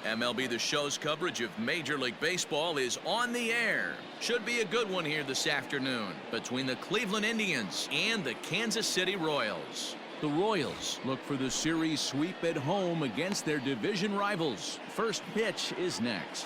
MLB The Show's coverage of Major League Baseball is on the air. Should be a good one here this afternoon between the Cleveland Indians and the Kansas City Royals. The Royals look for the series sweep at home against their division rivals. First pitch is next.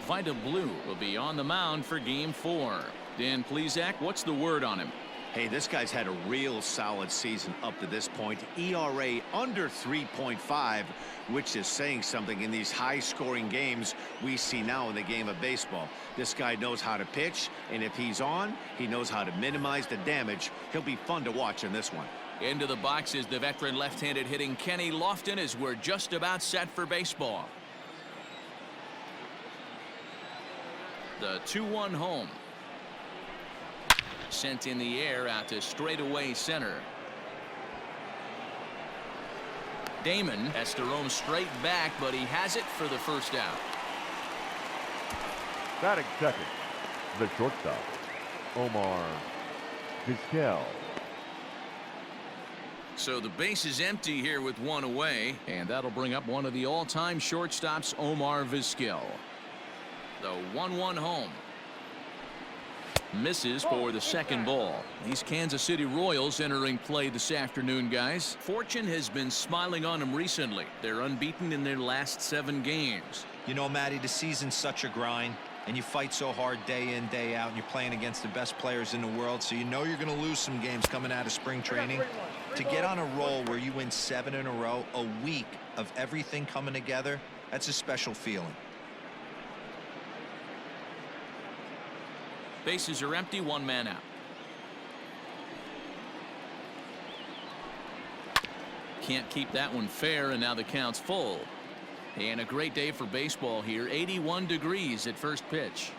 Vida Blue will be on the mound for Game 4. Dan Plesac, what's the word on him? Hey, this guy's had a real solid season up to this point. ERA under 3.5, which is saying something in these high-scoring games we see now in the game of baseball. This guy knows how to pitch, and if he's on, he knows how to minimize the damage. He'll be fun to watch in this one. Into the box is the veteran left-handed hitting Kenny Lofton as we're just about set for baseball. The 2-1 home. Sent in the air out to straightaway center. Damon has to roam straight back, but he has it for the first out. Batting second, the shortstop, Omar Vizquel. So the base is empty here with one away, and that'll bring up one of the all-time shortstops, Omar Vizquel. The 1-1 home. Misses for the second ball. These Kansas City Royals entering play this afternoon, guys. Fortune has been smiling on them recently. They're unbeaten in their last 7 games. You know, Matty, the season's such a grind, and you fight so hard day in, day out, and you're playing against the best players in the world, so you know you're going to lose some games coming out of spring training. To get on a roll where you win 7 in a row, a week of everything coming together, that's a special feeling. Bases are empty, 1 man out. Can't keep that one fair, and now the count's full. And a great day for baseball here. 81 degrees at first pitch.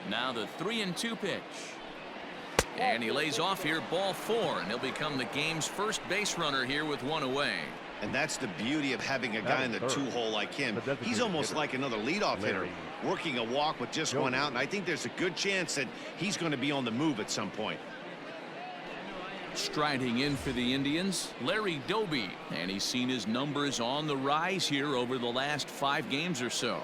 Now the 3-2 pitch. And he lays off here, ball 4, and he'll become the game's first base runner here with 1 away. And that's the beauty of having a guy in the 2-hole like him. He's almost like another leadoff hitter, working a walk with just 1 out, and I think there's a good chance that he's going to be on the move at some point. Striding in for the Indians, Larry Doby, and he's seen his numbers on the rise here over the last 5 games or so.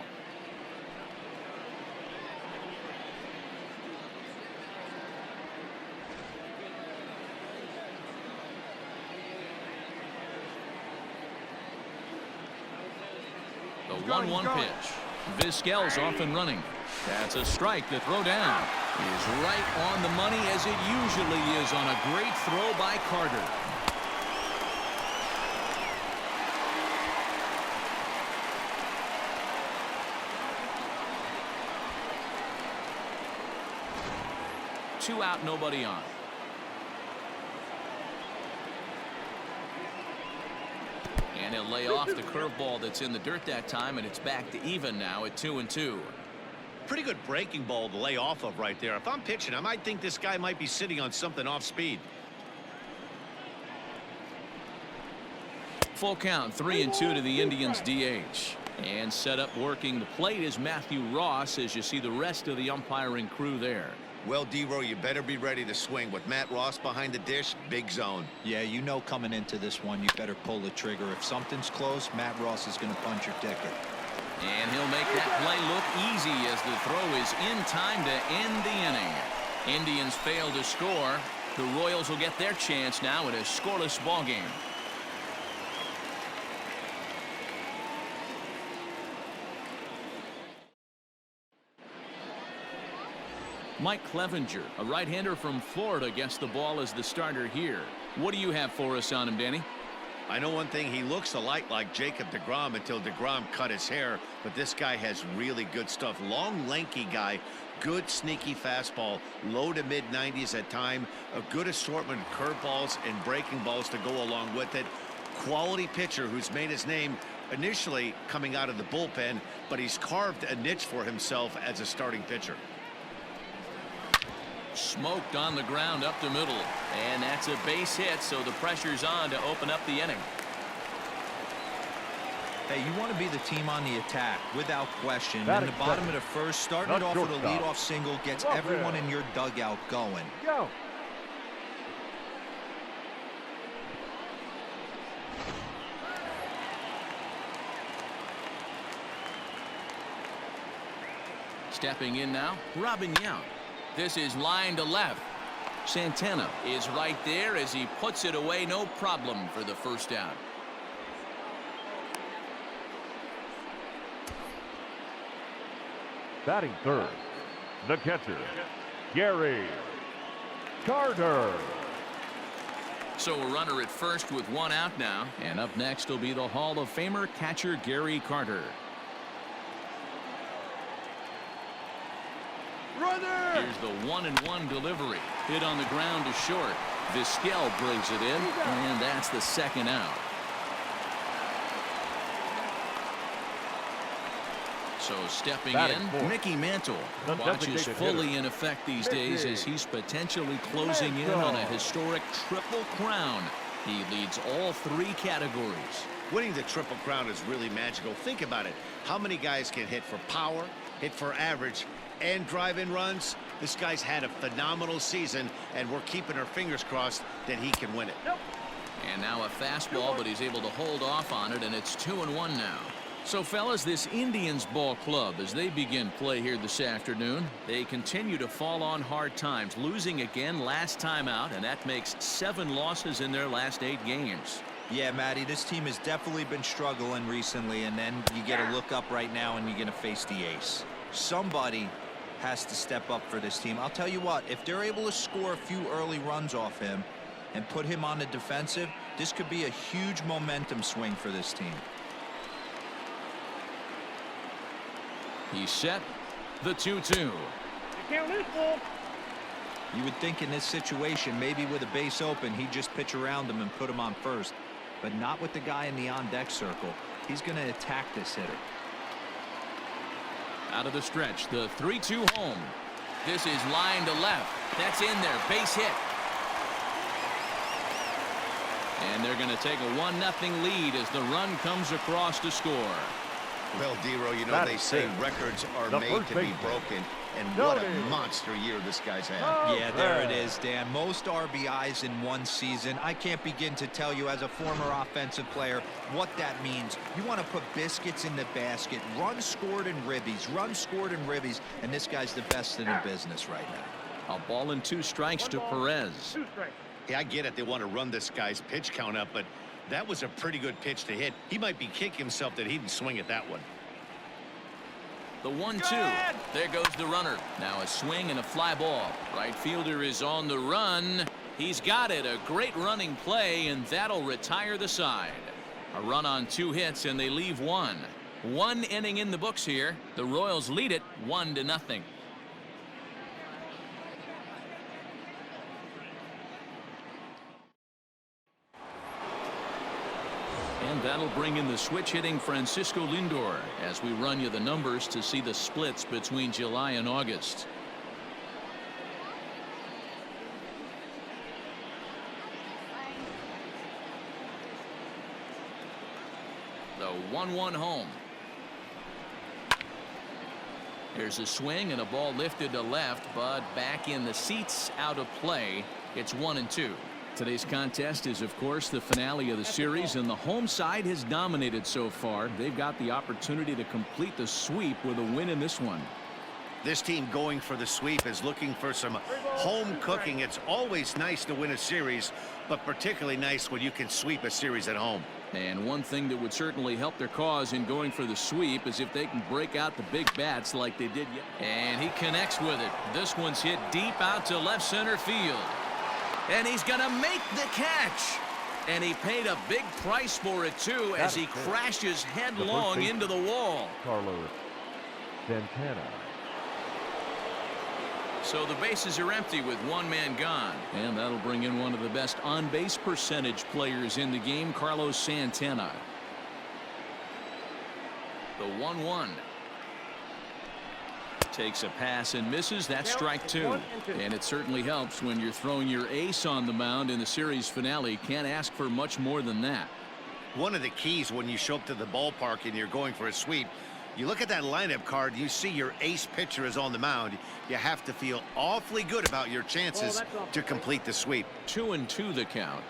The 1-1 pitch. Vizquel's off and running. That's a strike. The throw down is right on the money, as it usually is on a great throw by Carter. Two out, nobody on. And he'll lay off the curveball that's in the dirt that time, and it's back to even now at 2-2. Pretty good breaking ball to lay off of right there. If I'm pitching, I might think this guy might be sitting on something off speed. Full count, 3-2 to the Indians DH. And set up working the plate is Matthew Ross, as you see the rest of the umpiring crew there. Well, D-Row, you better be ready to swing. With Matt Ross behind the dish, big zone. Yeah, you know coming into this one, you better pull the trigger. If something's close, Matt Ross is going to punch your ticket. And he'll make that play look easy as the throw is in time to end the inning. Indians fail to score. The Royals will get their chance now in a scoreless ball game. Mike Clevenger, a right-hander from Florida, gets the ball as the starter here. What do you have for us on him, Danny? I know one thing, he looks a lot like Jacob deGrom until deGrom cut his hair, but this guy has really good stuff. Long, lanky guy, good sneaky fastball, low to mid-90s at time, a good assortment of curveballs and breaking balls to go along with it. Quality pitcher who's made his name initially coming out of the bullpen, but he's carved a niche for himself as a starting pitcher. Smoked on the ground up the middle, and that's a base hit, so the pressure's on to open up the inning. Hey, you want to be the team on the attack, without question. In Batting the bottom second. of the first, starting it Not off with a shortstop. leadoff single gets Well, everyone yeah. in your dugout going. Go. Stepping in now, Robin Yount. This is line to left. Santana is right there as he puts it away, no problem for the first out. Batting third, the catcher, Gary Carter. So a runner at first with one out now. And up next will be the Hall of Famer catcher Gary Carter. Runner! Here's the 1-1 delivery. Hit on the ground to short. Vizquel brings it in, and that's the second out. So stepping Batting in, fourth. Mickey Mantle. The Watch is designated fully hitter. in effect these days Mickey as he's potentially closing in Mantle. on a historic triple crown. He leads all three categories. Winning the Triple Crown is really magical. Think about it. How many guys can hit for power, hit for average, and drive in runs? This guy's had a phenomenal season, and we're keeping our fingers crossed that he can win it. And now a fastball, but he's able to hold off on it, and it's 2-1 now. So, fellas, this Indians ball club, as they begin play here this afternoon, they continue to fall on hard times, losing again last time out, and that makes 7 losses in their last 8 games. Yeah, Matty, this team has definitely been struggling recently, and then you get a look up right now and you're going to face the ace. Somebody has to step up for this team. I'll tell you what, if they're able to score a few early runs off him and put him on the defensive, this could be a huge momentum swing for this team. He's set. The 2-2. You would think in this situation, maybe with a base open, he'd just pitch around him and put him on first. But not with the guy in the on-deck circle. He's going to attack this hitter. Out of the stretch, the 3-2 home. This is line to left. That's in there. Base hit. And they're going to take a 1-0 lead as the run comes across to score. Well, Dero, you know That they is say it. records are The made first to be baseman. broken, and what a Tony. monster year this guy's had. Yeah, there it is, Dan. Most RBIs in one season. I can't begin to tell you as a former offensive player what that means. You want to put biscuits in the basket, runs scored in ribbies, and this guy's the best in the business right now. A ball and 2 strikes to Perez. Yeah, I get it. They want to run this guy's pitch count up, but that was a pretty good pitch to hit. He might be kicking himself that he didn't swing at that one. The 1-2. There goes the runner. Now a swing and a fly ball. Right fielder is on the run. He's got it. A great running play, and that'll retire the side. A run on 2 hits, and they leave 1. 1 inning in the books here. The Royals lead it 1-0. And that'll bring in the switch-hitting Francisco Lindor as we run you the numbers to see the splits between July and August. The 1-1 home. Here's a swing and a ball lifted to left, but back in the seats, out of play. It's 1-2. Today's contest is, of course, the finale of the series, and the home side has dominated so far. They've got the opportunity to complete the sweep with a win in this one. This team going for the sweep is looking for some home cooking. It's always nice to win a series, but particularly nice when you can sweep a series at home. And one thing that would certainly help their cause in going for the sweep is if they can break out the big bats like they did. And he connects with it. This one's hit deep out to left center field. And he's going to make the catch. And he paid a big price for it, too, as he crashes headlong into the wall. Carlos Santana. So the bases are empty with 1 man gone. And that'll bring in one of the best on-base percentage players in the game, Carlos Santana. The 1-1. Takes a pass and misses. That's strike 2. And it certainly helps when you're throwing your ace on the mound in the series finale. Can't ask for much more than that. One of the keys when you show up to the ballpark and you're going for a sweep, you look at that lineup card, you see your ace pitcher is on the mound. You have to feel awfully good about your chances to complete the sweep. 2-2 the count.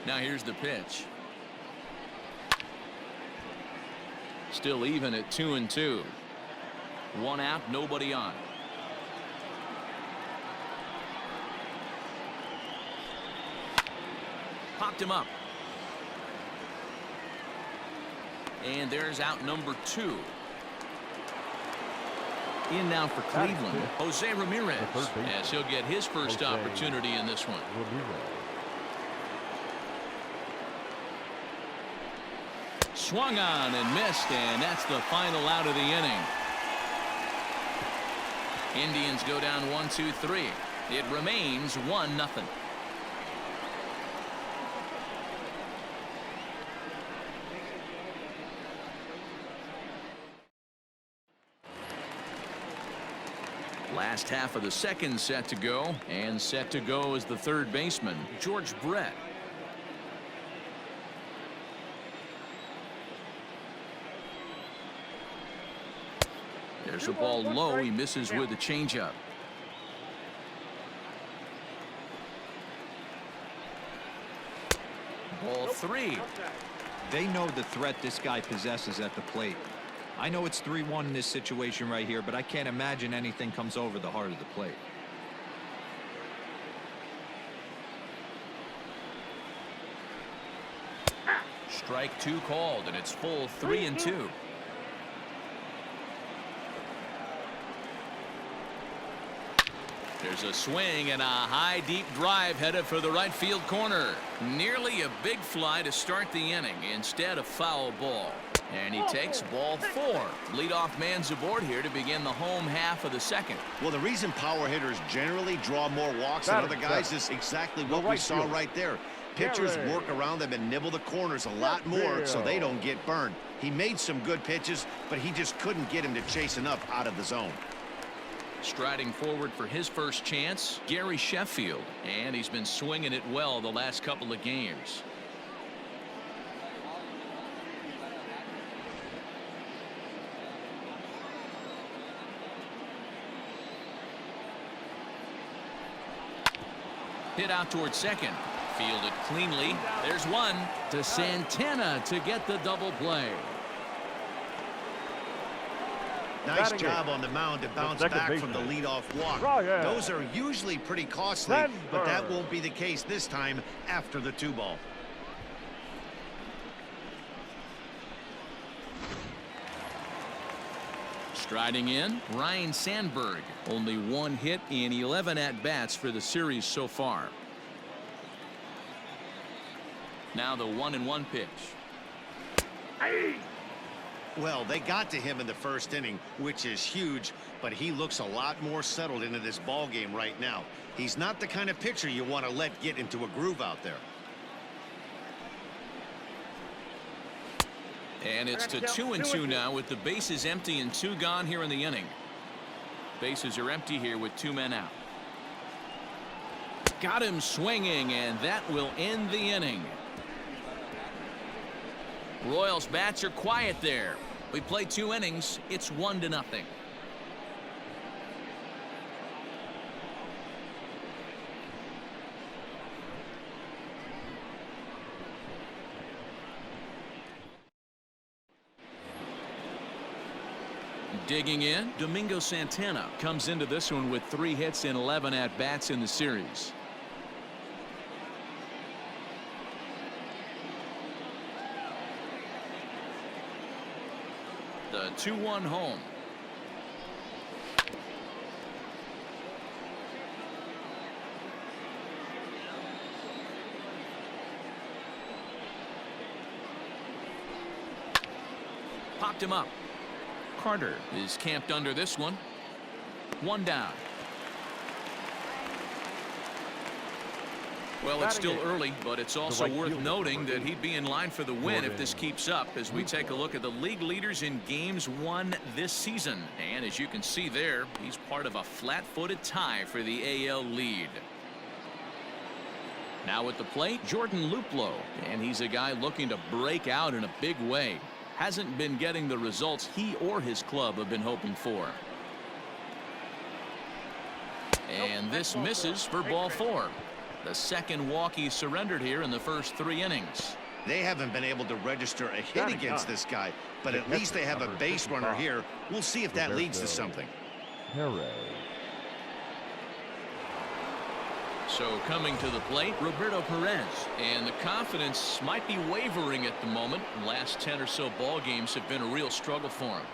Now here's the pitch. Still even at 2-2. One out, nobody on. Popped him up. And there's out number 2. In now for Cleveland, Jose Ramirez, as he'll get his first opportunity in this one. Swung on and missed, and that's the final out of the inning. Indians go down 1-2-3. It remains 1-0. Last half of the second set to go, and set to go is the third baseman, George Brett. There's a ball low. He misses with a changeup. Ball 3. They know the threat this guy possesses at the plate. I know it's 3-1 in this situation right here, but I can't imagine anything comes over the heart of the plate. Strike 2 called, and it's full 3-2. There's a swing and a high deep drive headed for the right field corner. Nearly a big fly to start the inning, instead a foul ball. And he takes ball 4. Leadoff man's aboard here to begin the home half of the second. Well, the reason power hitters generally draw more walks than other guys is exactly what we saw right there. Pitchers work around them and nibble the corners a lot more so they don't get burned. He made some good pitches, but he just couldn't get him to chase enough out of the zone. Striding forward for his first chance, Gary Sheffield, and he's been swinging it well the last couple of games. Hit out towards second. Fielded cleanly. There's one to Santana to get the double play. Nice job on the mound to bounce back from the leadoff walk. Those are usually pretty costly, but that won't be the case this time after the 2-ball. Striding in, Ryan Sandberg. Only 1 hit in 11 at-bats for the series so far. Now the 1-1 pitch. Well, they got to him in the first inning, which is huge, but he looks a lot more settled into this ball game right now. He's not the kind of pitcher you want to let get into a groove out there. And it's to 2-2 now with the bases empty and 2 gone here in the inning. Bases are empty here with 2 men out. Got him swinging, and that will end the inning. Royals bats are quiet there. We play 2 innings. It's 1-0. Digging in, Domingo Santana comes into this one with 3 hits and 11 at-bats in the series. The 2-1 home. Popped him up. Carter is camped under this one. 1 down. Well, it's still early, but it's also worth noting that he'd be in line for the win if this keeps up as we take a look at the league leaders in games won this season. And as you can see there, he's part of a flat-footed tie for the AL lead. Now at the plate, Jordan Luplow, and he's a guy looking to break out in a big way. Hasn't been getting the results he or his club have been hoping for. And this misses for ball 4. The second walk he surrendered here in the first 3 innings. They haven't been able to register a hit against this guy, but at least they have a base runner here. We'll see if that leads to something. Perez. So coming to the plate, Roberto Perez. And the confidence might be wavering at the moment. Last 10 or so ball games have been a real struggle for him.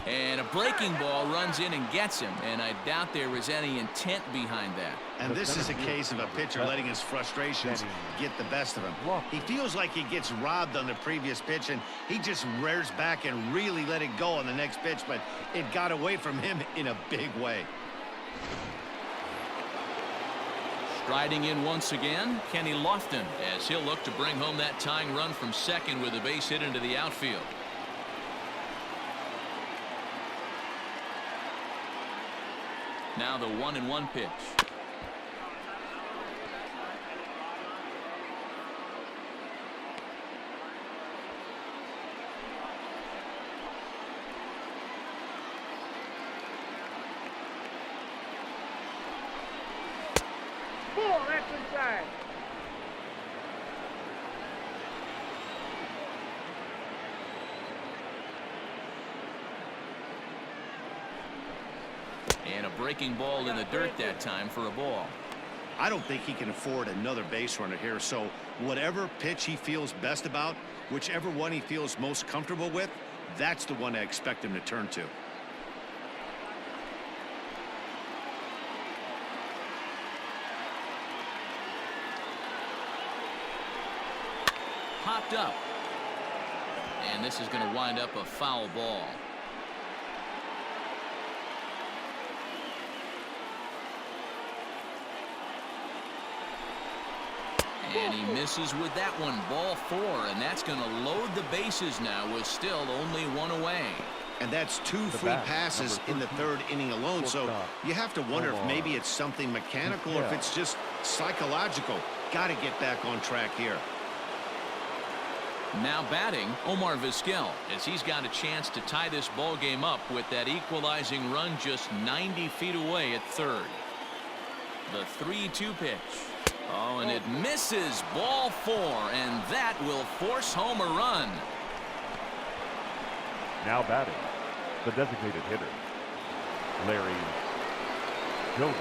And a breaking ball runs in and gets him, and I doubt there was any intent behind that. And this is a case of a pitcher letting his frustrations get the best of him. He feels like he gets robbed on the previous pitch, and he just rears back and really let it go on the next pitch, but it got away from him in a big way. Striding in once again, Kenny Lofton, as he'll look to bring home that tying run from second with a base hit into the outfield. Now the 1-1 pitch. That's inside. And a breaking ball in the dirt that time for a ball. I don't think he can afford another base runner here, so whatever pitch he feels best about, whichever one he feels most comfortable with, that's the one I expect him to turn to. Popped up. And this is going to wind up a foul ball. And he misses with that one. Ball 4, and that's going to load the bases now with still only 1 away. And that's 2 free passes in the 3rd inning alone, so you have to wonder if maybe it's something mechanical or if it's just psychological. Got to get back on track here. Now batting, Omar Vizquel, as he's got a chance to tie this ball game up with that equalizing run just 90 feet away at third. The 3-2 pitch. Oh, and it misses. Ball 4, and that will force home a run. Now batting, the designated hitter, Larry Joby.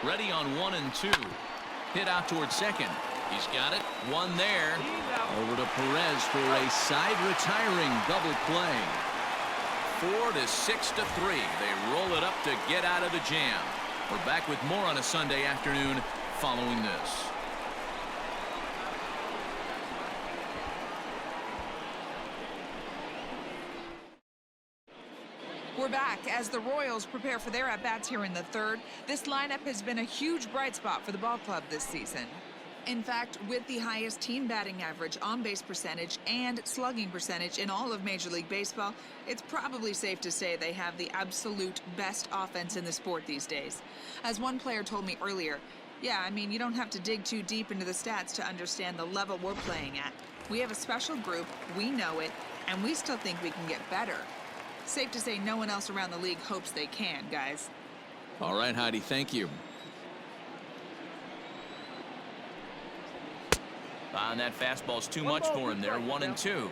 Ready on 1 and 2. Hit out towards second. He's got it. 1 there. Over to Perez for a side retiring double play. 4 to 6 to 3. They roll it up to get out of the jam. We're back with more on a Sunday afternoon following this. We're back as the Royals prepare for their at-bats here in the 3rd. This lineup has been a huge bright spot for the ball club this season. In fact, with the highest team batting average, on-base percentage, and slugging percentage in all of Major League Baseball, it's probably safe to say they have the absolute best offense in the sport these days. As one player told me earlier, yeah, I mean, you don't have to dig too deep into the stats to understand the level we're playing at. We have a special group, we know it, and we still think we can get better. Safe to say no one else around the league hopes they can, guys. All right, Heidi, thank you. And that fastball's too much for him there. 1 and 2.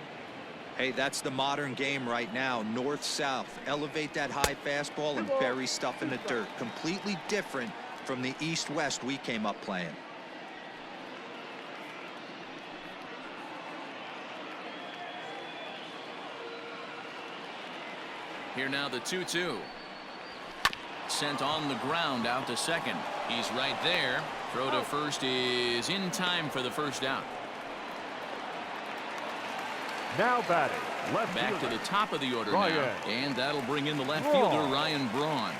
Hey, that's the modern game right now. North-south. Elevate that high fastball and bury stuff in the dirt. Completely different from the east-west we came up playing. Here now the 2-2. Sent on the ground out to second. He's right there. Throw to first is in time for the first out. Now batting. Left Back fielder. to the top of the order Ryan. now. And that'll bring in the left Braun. fielder, Ryan Braun.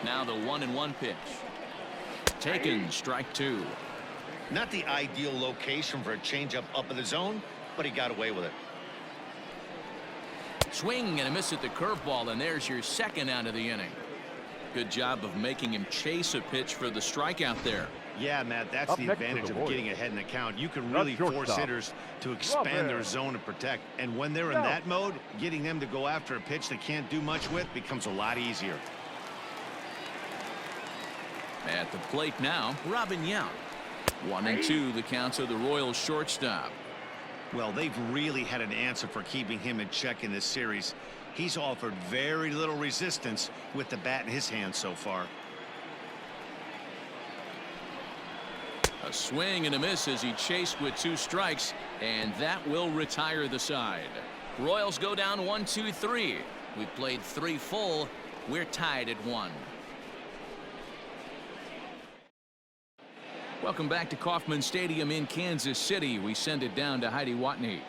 Now the 1-1 pitch. Taken, strike 2. Not the ideal location for a changeup up in the zone, but he got away with it. Swing and a miss at the curveball, and there's your second out of the inning. Good job of making him chase a pitch for the strikeout there. Yeah, Matt, that's Up the next to advantage the of Royals. getting ahead in the count. You can Not really force shortstop. hitters to expand their Robert. zone and protect. And when they're in No. that mode, getting them to go after a pitch they can't do much with becomes a lot easier. At the plate now, Robin Yount. 1-2 the count of the Royals shortstop. Well, they've really had an answer for keeping him in check in this series. He's offered very little resistance with the bat in his hand so far. A swing and a miss as he chased with 2 strikes, and that will retire the side. Royals go down 1-2-3. We've played 3 full. We're tied at 1. Welcome back to Kauffman Stadium in Kansas City. We send it down to Heidi Watney.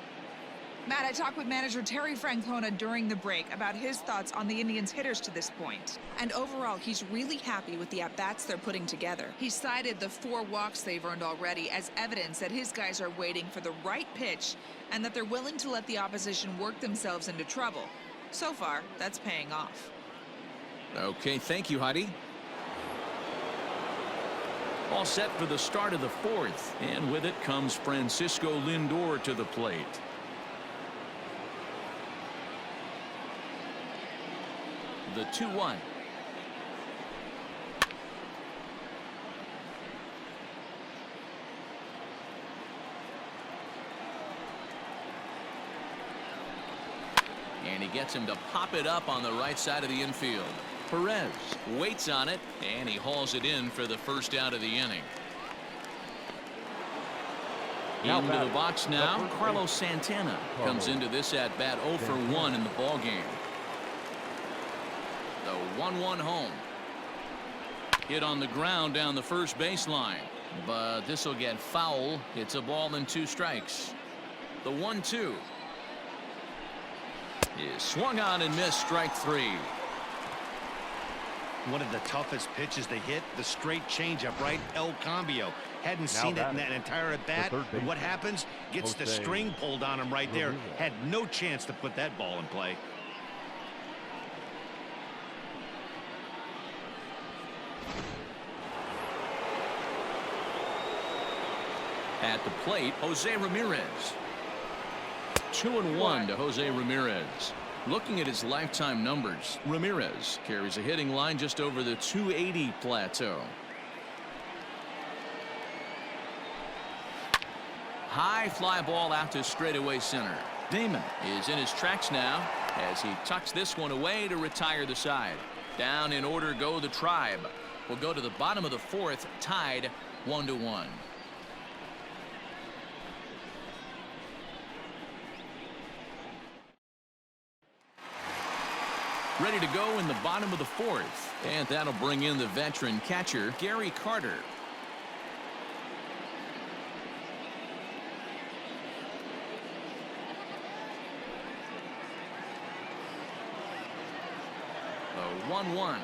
Matt, I talked with manager Terry Francona during the break about his thoughts on the Indians' hitters to this point. And overall, he's really happy with the at-bats they're putting together. He cited the 4 walks they've earned already as evidence that his guys are waiting for the right pitch and that they're willing to let the opposition work themselves into trouble. So far, that's paying off. Okay, thank you, Heidi. All set for the start of the 4th, and with it comes Francisco Lindor to the plate. The 2-1. And he gets him to pop it up on the right side of the infield. Perez waits on it, and he hauls it in for the first out of the inning. Now Into the batting. box now, Number 8. Carlos Santana comes into this at bat 0 for 1 in the ball game. The 1-1 home. Hit on the ground down the first baseline, but this will get foul. It's a ball and 2 strikes. The 1-2 is swung on and missed, strike 3. One of the toughest pitches they hit, the straight changeup, right? El Cambio. Hadn't Now seen it in batting. that entire at bat. The third And what baseman, happens? Gets the Jose string pulled on him right there. Ramirez. Had no chance to put that ball in play. At the plate, Jose Ramirez. 2-1 to Jose Ramirez. Looking at his lifetime numbers, Ramirez carries a hitting line just over the 280 plateau. High fly ball out to straightaway center. Damon is in his tracks now as he tucks this one away to retire the side. Down in order go the Tribe. We'll go to the bottom of the 4th, tied 1-1. Ready to go in the bottom of the 4th, and that'll bring in the veteran catcher Gary Carter. The 1-1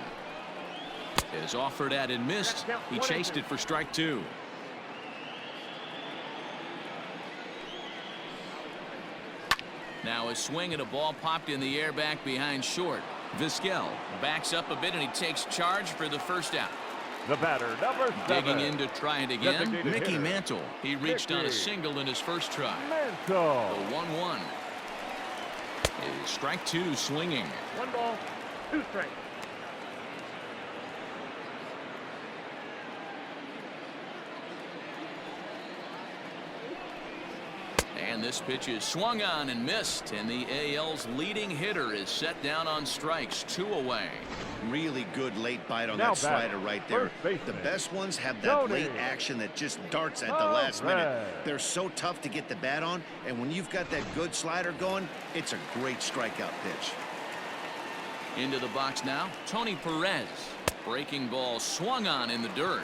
is offered at and missed. He chased it for strike 2. Now a swing and a ball popped in the air back behind short. Vizquel backs up a bit and he takes charge for the first out. The batter, number 7. Digging in to try it again, Designated Mickey hitter. Mantle. He reached on a Mickey. single in his first try. Mantle. The 1-1 is strike 2 swinging. 1 ball, 2 strikes. And And this pitch is swung on and missed, and the AL's leading hitter is set down on strikes, 2 away. Really good late bite on Now that slider batting, right there. first baseman, The best ones have that Tony late action that just darts at the last Perez. minute. They're so tough to get the bat on, and when you've got that good slider going, it's a great strikeout pitch. Into the box now, Tony Perez. Breaking ball swung on in the dirt.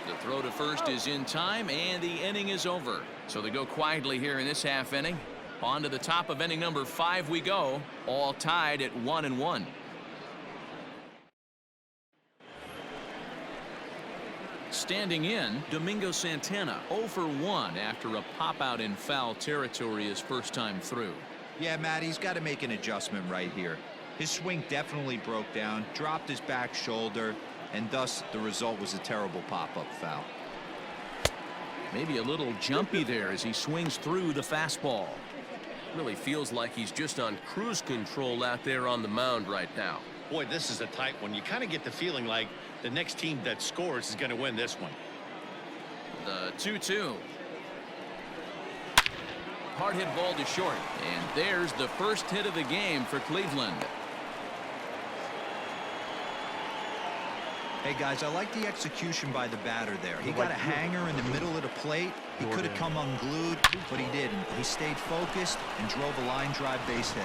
The throw to first is in time, and the inning is over. So they go quietly here in this half inning. On to the top of inning number 5 we go, all tied at 1-1. Standing in, Domingo Santana, 0 for 1 after a pop-out in foul territory his first time through. Yeah, Matt, he's got to make an adjustment right here. His swing definitely broke down, dropped his back shoulder, and thus the result was a terrible pop-up foul. Maybe a little jumpy there as he swings through the fastball. Really feels like he's just on cruise control out there on the mound right now. Boy, this is a tight one. You kind of get the feeling like the next team that scores is going to win this one. The 2-2. Hard hit ball to short. And there's the first hit of the game for Cleveland. Hey, guys, I like the execution by the batter there. He got a hanger in the middle of the plate. He could have come unglued, but he didn't. He stayed focused and drove a line drive base hit.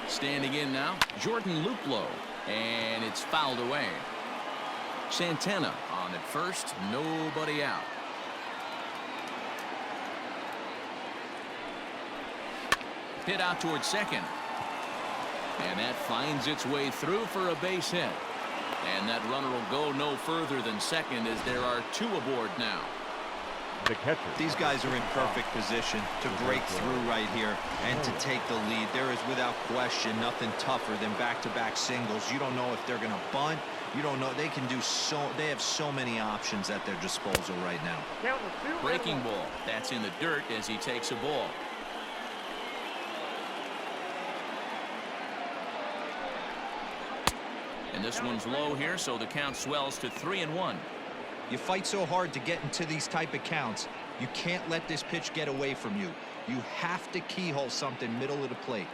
Standing in now, Jordan Luplow. And it's fouled away. Santana on at first, nobody out. Hit out towards second. And that finds its way through for a base hit. And that runner will go no further than second as there are 2 aboard now. The catcher. These guys are in perfect position to break through right here and to take the lead. There is without question nothing tougher than back-to-back singles. You don't know if they're going to bunt. You don't know. They can do so. They have so many options at their disposal right now. Breaking ball. That's in the dirt as he takes a ball. And this one's low here, so the count swells to 3-1. You fight so hard to get into these type of counts. You can't let this pitch get away from you. You have to keyhole something middle of the plate.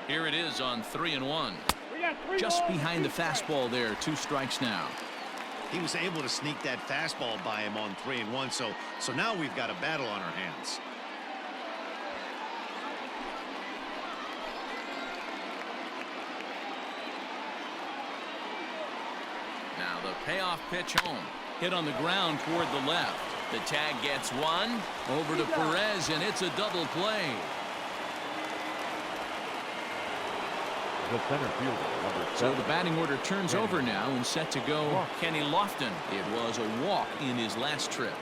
Here it is on 3-1. Just behind the fastball there, 2 strikes now. He was able to sneak that fastball by him on 3-1, so now we've got a battle on our hands. Now the payoff pitch home. Hit on the ground toward the left. The tag gets one. Over to Perez, and it's a double play. The center fielder, number 7. So the batting order turns over now and set to go Kenny Lofton. It was a walk in his last trip.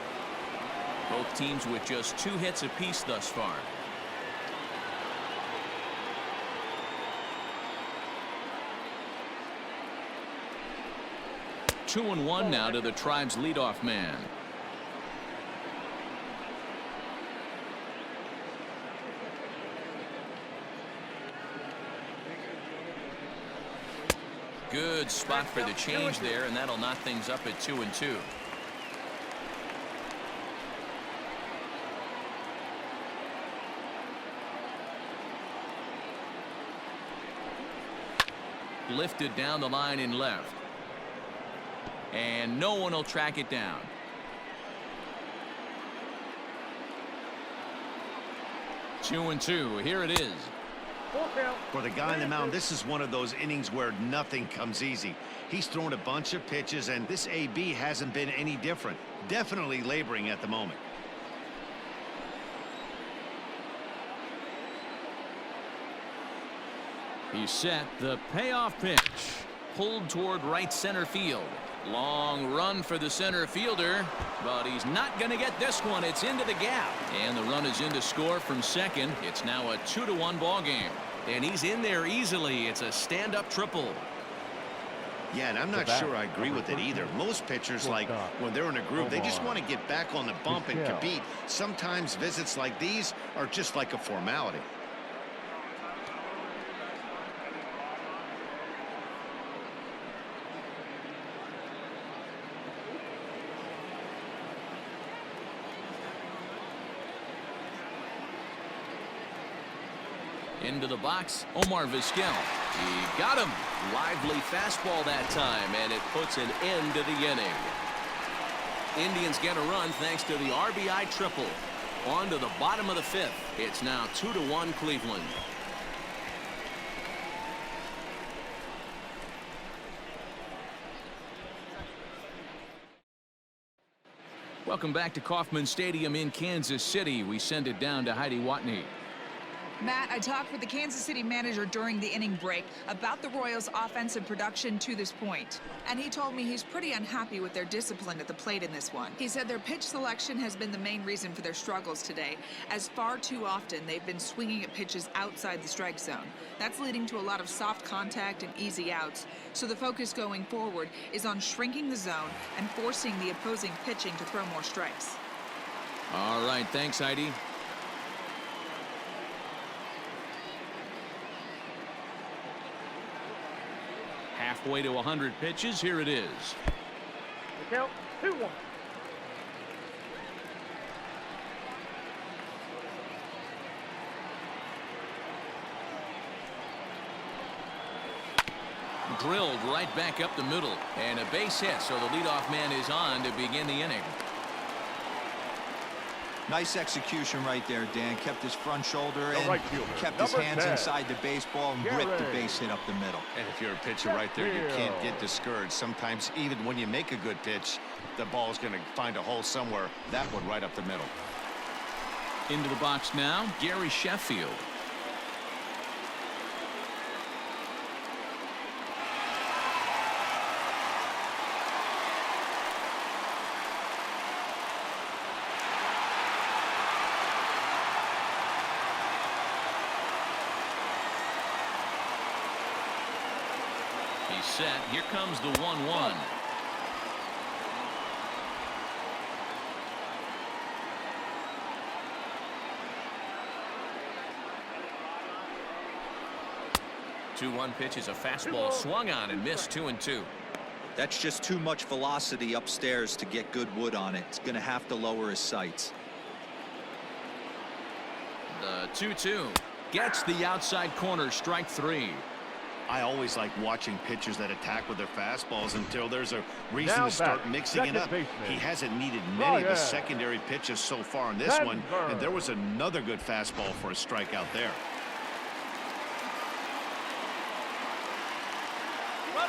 Both teams with just 2 hits apiece thus far. Two and 1 now to the Tribe's leadoff man. Good spot for the change there, and that'll knock things up at 2-2. Lifted down the line in left. And no one will track it down. Two and 2. Here it is. For the guy on the mound, this is one of those innings where nothing comes easy. He's thrown a bunch of pitches, and this AB hasn't been any different. Definitely laboring at the moment. He's set. The payoff pitch. Pulled toward right center field. Long run for the center fielder, but he's not going to get this one. It's into the gap, and the run is in to score from second. It's now a 2-1 ball game, and he's in there easily. It's a stand-up triple. Yeah, and I'm not sure I agree with it either. Most pitchers, like when they're in a group, they just want to get back on the bump and compete. Sometimes visits like these are just like a formality. Into the box, Omar Vizquel. He got him. Lively fastball that time, and it puts an end to the inning. Indians get a run thanks to the RBI triple. On to the bottom of the fifth. It's now 2-1 Cleveland. Welcome back to Kauffman Stadium in Kansas City. We send it down to Heidi Watney. Matt, I talked with the Kansas City manager during the inning break about the Royals' offensive production to this point. And he told me he's pretty unhappy with their discipline at the plate in this one. He said their pitch selection has been the main reason for their struggles today, as far too often they've been swinging at pitches outside the strike zone. That's leading to a lot of soft contact and easy outs. So the focus going forward is on shrinking the zone and forcing the opposing pitching to throw more strikes. All right, thanks, Heidi. Halfway to 100 pitches. Here it is. The count, 2-1. Drilled right back up the middle. And a base hit, so the leadoff man is on to begin the inning. Nice execution right there, Dan. Kept his front shoulder The in, right fielder, kept his number hands 10. inside the baseball, and ripped the base hit up the middle. And if you're a pitcher right there, you can't get discouraged. Sometimes even when you make a good pitch, the ball's going to find a hole somewhere. That one right up the middle. Into the box now, Gary Sheffield. He's set. Here comes the 1-1. Two-one pitch is a fastball swung on and missed. 2-2. That's just too much velocity upstairs to get good wood on it. It's going to have to lower his sights. The 2-2 gets the outside corner. Strike three. I always like watching pitchers that attack with their fastballs until there's a reason Now to start batting, mixing it second up. baseman, He hasn't needed many of his Ryan. secondary pitches so far in this one, Sandberg. and there was another good fastball for a strikeout there.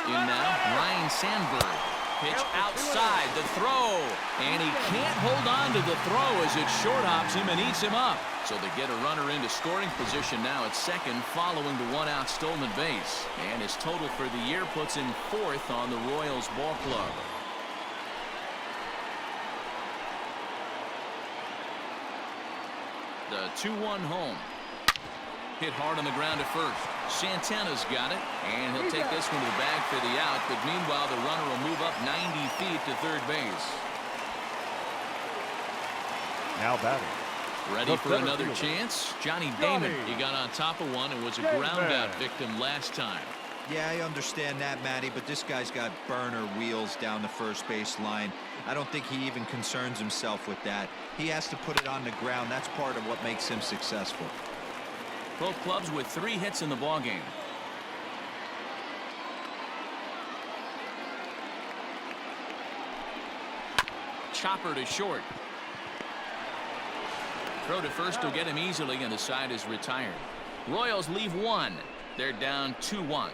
In now, Ryan Sandberg. Pitch outside the throw, and he can't hold on to the throw as it short hops him and eats him up. So they get a runner into scoring position now at second following the one-out stolen base. And his total for the year puts him fourth on the Royals ball club. The 2-1 home. Hit hard on the ground at first. Santana's got it, and he'll take this one to the bag for the out, but meanwhile the runner will move up 90 feet to third base. Now batting. Ready The for center another fielder, chance? Johnny Johnny. Damon. He got on top of one and was a Damon. ground out victim last time. Yeah, I understand that, Matty, but this guy's got burner wheels down the first base line. I don't think he even concerns himself with that. He has to put it on the ground. That's part of what makes him successful. Both clubs with 3 hits in the ballgame. Chopper to short. Throw to first will get him easily, and the side is retired. Royals leave 1. They're down 2-1.